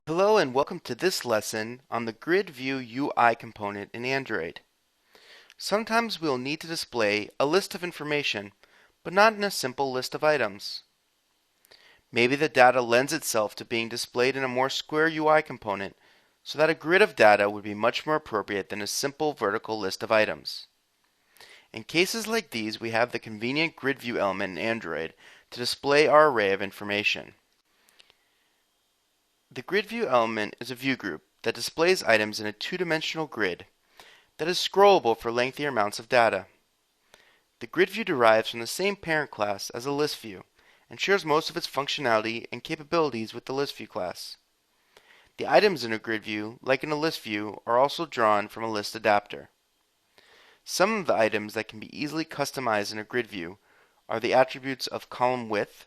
Hello and welcome to this lesson on the GridView UI component in Android. Sometimes we'll need to display a list of information, but not in a simple list of items. Maybe the data lends itself to being displayed in a more square UI component, so that a grid of data would be much more appropriate than a simple vertical list of items. In cases like these, we have the convenient GridView element in Android to display our array of information. The GridView element is a view group that displays items in a two-dimensional grid that is scrollable for lengthier amounts of data. The GridView derives from the same parent class as a ListView and shares most of its functionality and capabilities with the ListView class. The items in a GridView, like in a ListView, are also drawn from a list adapter. Some of the items that can be easily customized in a GridView are the attributes of column width,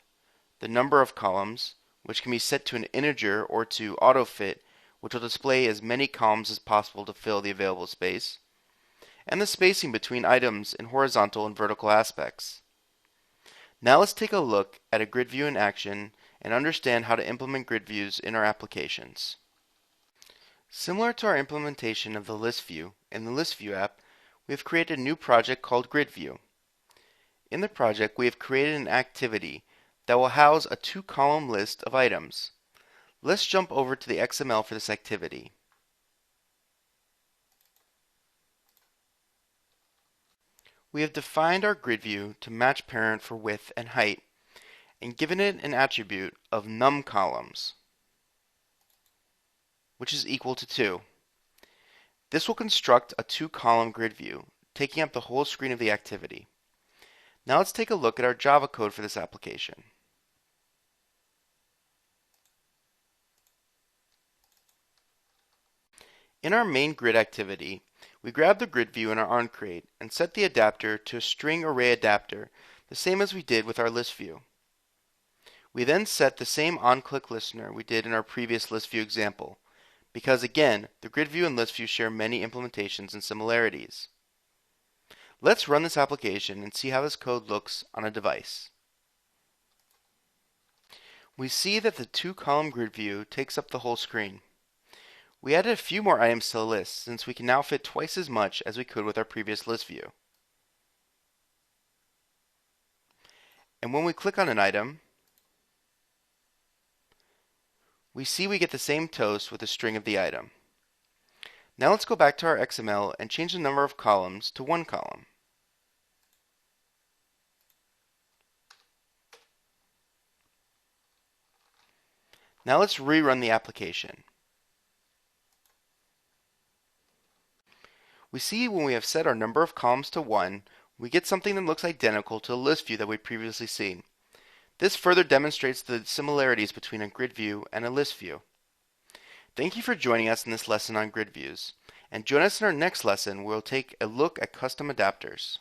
the number of columns, which can be set to an integer or to autofit, which will display as many columns as possible to fill the available space, and the spacing between items in horizontal and vertical aspects. Now let's take a look at a grid view in action and understand how to implement grid views in our applications. Similar to our implementation of the list view in the list view app, we have created a new project called GridView. In the project, we have created an activity that will house a two-column list of items. Let's jump over to the XML for this activity. We have defined our grid view to match parent for width and height and given it an attribute of numColumns, which is equal to 2. This will construct a two-column grid view, taking up the whole screen of the activity. Now let's take a look at our Java code for this application. In our main grid activity, we grab the grid view in our onCreate and set the adapter to a string array adapter, the same as we did with our list view. We then set the same onClick listener we did in our previous list view example, because again, the grid view and list view share many implementations and similarities. Let's run this application and see how this code looks on a device. We see that the two-column grid view takes up the whole screen. We added a few more items to the list since we can now fit twice as much as we could with our previous list view. And when we click on an item, we see we get the same toast with the string of the item. Now let's go back to our XML and change the number of columns to 1 column. Now let's rerun the application. We see when we have set our number of columns to 1, we get something that looks identical to the list view that we've previously seen. This further demonstrates the similarities between a grid view and a list view. Thank you for joining us in this lesson on grid views, and join us in our next lesson where we'll take a look at custom adapters.